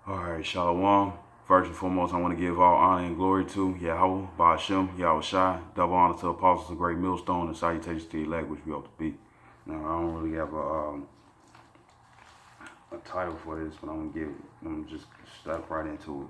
All right, Shalom. First and foremost, I want to give all honor and glory to Yahweh, Ba'ashem, Yahweh Shai. Double honor to apostles of great millstone and salutations to the elect, which we ought to be. Now, I don't really have a title for this, but I'm gonna just step right into it.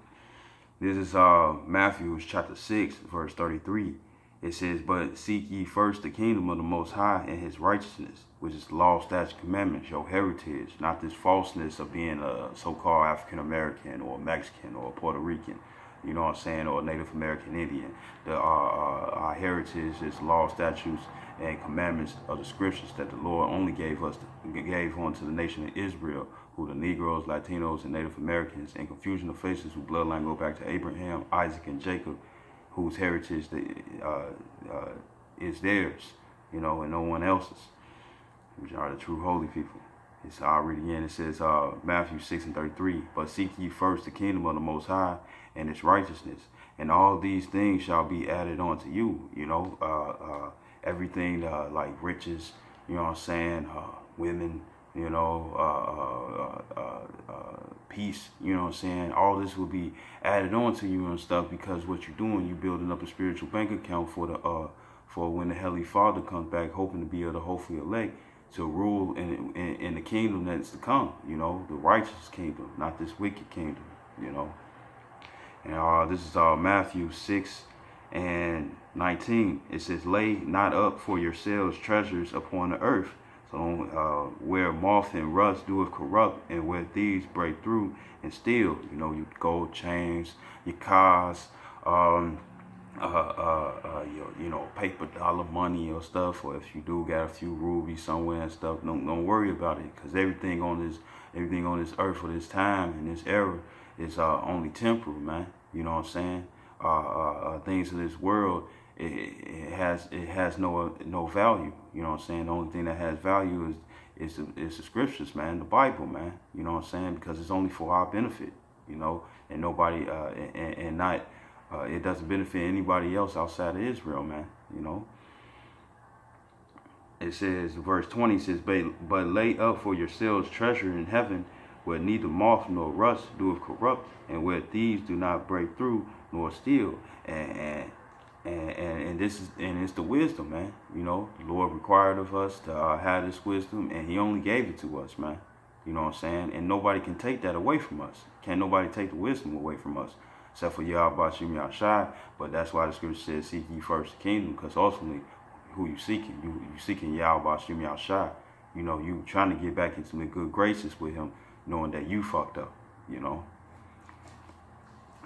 This is Matthew chapter 6, verse 33. It says, "But seek ye first the kingdom of the Most High and His righteousness, which is the law, statutes, commandments, your heritage, not this falseness of being a so-called African American or Mexican or Puerto Rican, you know what I'm saying, or Native American Indian. Our heritage is law, statutes, and commandments of the scriptures that the Lord only gave unto the nation of Israel, who the Negroes, Latinos, and Native Americans, and confusion of faces whose bloodline go back to Abraham, Isaac, and Jacob, whose heritage is theirs, you know, and no one else's, which are the true holy people." It's already in. It says Matthew 6 and 33, "But seek ye first the kingdom of the Most High and its righteousness, and all these things shall be added unto you." You know, everything like riches, you know what I'm saying, women, you know, peace, you know what I'm saying, all this will be added on to you and stuff, because what you're doing, you're building up a spiritual bank account for the for when the Heavenly Father comes back, hoping to be of the hopefully elect, to rule in the kingdom that's to come, you know, the righteous kingdom, not this wicked kingdom, you know. And this is Matthew 6 and 19. It says, "Lay not up for yourselves treasures upon the earth, so where moth and rust doeth corrupt, and where thieves break through and steal." You know, your gold chains, your cars, you know, paper dollar money or stuff, or if you do got a few rubies somewhere and stuff, don't worry about it, because everything on this earth for this time and this era is only temporal, man. You know what I'm saying? Things of this world, it has no value. You know what I'm saying? The only thing that has value is the scriptures, man, the Bible, man. You know what I'm saying? Because it's only for our benefit, you know, and nobody and not it doesn't benefit anybody else outside of Israel, man. You know. It says, verse 20 says, "But lay up for yourselves treasure in heaven, where neither moth nor rust doeth corrupt, and where thieves do not break through nor steal." And it's the wisdom, man. You know, the Lord required of us to have this wisdom, and He only gave it to us, man. You know what I'm saying? And nobody can take that away from us. Can't nobody take the wisdom away from us, except for Yahweh Shem Yahshai. But that's why the scripture says, "Seek ye first the kingdom," because ultimately, who you seeking? You seeking Yahweh Shem Yahshai. You know, you trying to get back into the good graces with Him, knowing that you fucked up. You know.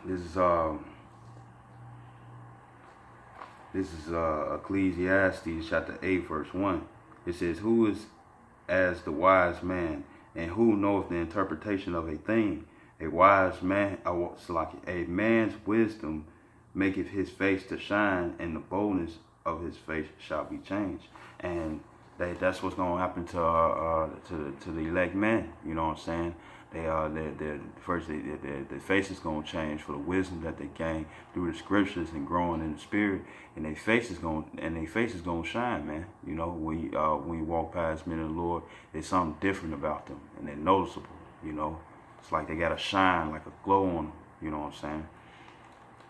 This is Ecclesiastes chapter 8, verse 1. It says, "Who is as the wise man, and who knoweth the interpretation of a thing? A wise man, a man's wisdom maketh his face to shine, and the boldness of his face shall be changed." And that's what's gonna happen to the elect man. You know what I'm saying? Their face is gonna change for the wisdom that they gain through the scriptures and growing in the spirit, and their face is gonna shine, man. You know, when you walk past men of the Lord, there's something different about them, and they're noticeable. You know, it's like they got a shine, like a glow on them. You know what I'm saying?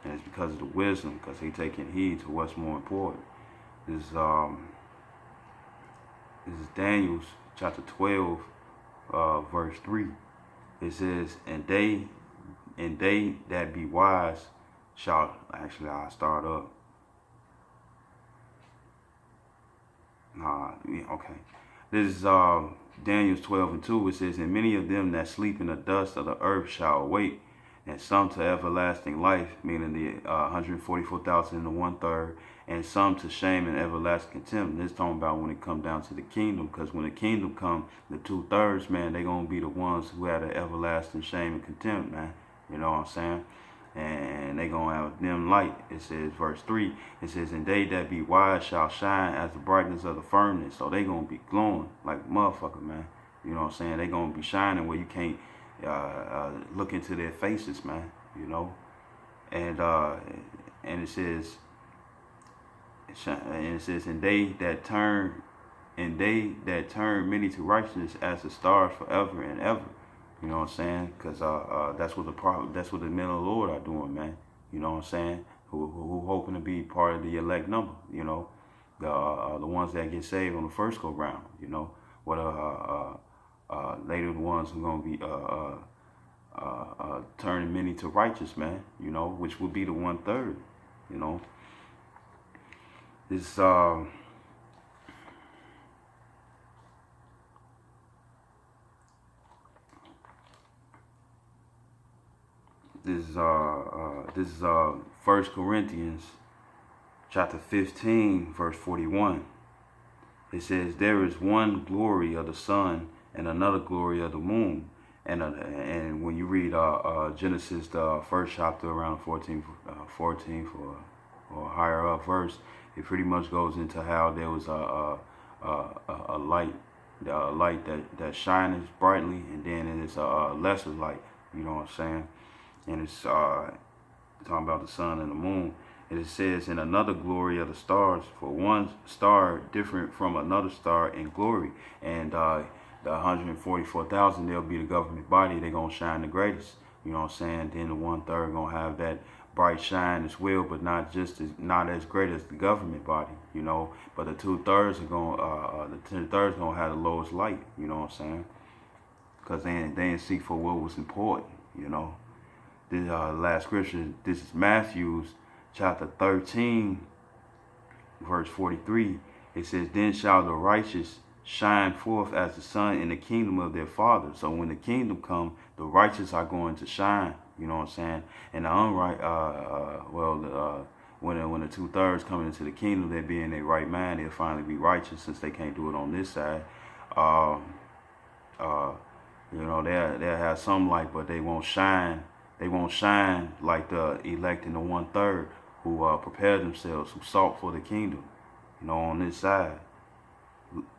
And it's because of the wisdom, because they taking heed to what's more important. This is Daniel chapter 12, verse 3. It says, and they that be wise shall," actually I'll start up. Okay. This is Daniel 12 and 2. It says, "And many of them that sleep in the dust of the earth shall awake, and some to everlasting life," meaning the 144,000 and the 1/3, "and some to shame and everlasting contempt." And this talking about when it come down to the kingdom, because when the kingdom come, the 2/3, man, they gonna be the ones who have the everlasting shame and contempt, man. You know what I'm saying? And they gonna have dim light. It says, verse 3, it says, "And they that be wise shall shine as the brightness of the firmament." So they gonna be glowing like motherfucker, man. You know what I'm saying? They gonna be shining where you can't look into their faces, man. You know, and it says, "And they that turn many to righteousness as the stars forever and ever." You know what I'm saying? Because that's what the men of the Lord are doing, man. You know what I'm saying? Who hoping to be part of the elect number, you know, the ones that get saved on the first go round, you know, what later the ones who gonna be turning many to righteous, man, you know, which would be the 1/3, you know. This this is 1 Corinthians chapter 15 verse 41. It says, there is one glory of the sun and another glory of the moon. And when you read Genesis, the first chapter, around 14th or higher up verse, it pretty much goes into how there was a light, that shines brightly, and then it's a lesser light. You know what I'm saying? And it's talking about the sun and the moon. And it says, in another glory of the stars, for one star different from another star in glory. And the 144,000, they'll be the government body. They're going to shine the greatest. You know what I'm saying? Then the 1/3 going to have that bright shine as well, but not as great as the government body, you know. But the 2/3 are going, the 10/3 going to have the lowest light, you know what I'm saying? Because they didn't seek for what was important, you know. This last scripture, this is Matthew chapter 13, verse 43. It says, then shall the righteous shine forth as the sun in the kingdom of their Father. So when the kingdom come, the righteous are going to shine. You know what I'm saying? And the when the 2/3 coming into the kingdom, they be in their right mind, they'll finally be righteous, since they can't do it on this side. You know, they'll have some light, but they won't shine. They won't shine like the elect in the 1/3 who prepare themselves, who sought for the kingdom, you know, on this side,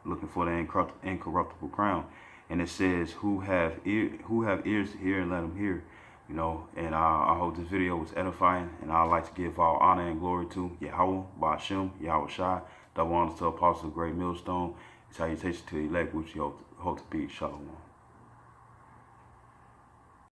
looking for the incorruptible crown. And it says, who have ears to hear, and let them hear. You know, and I hope this video was edifying, and I'd like to give all honor and glory to Yahweh, Ba'ashem, Yahweh Shai, double honors to Apostle Great Millstone, salutations to the elect, which you hope to be. Shalom.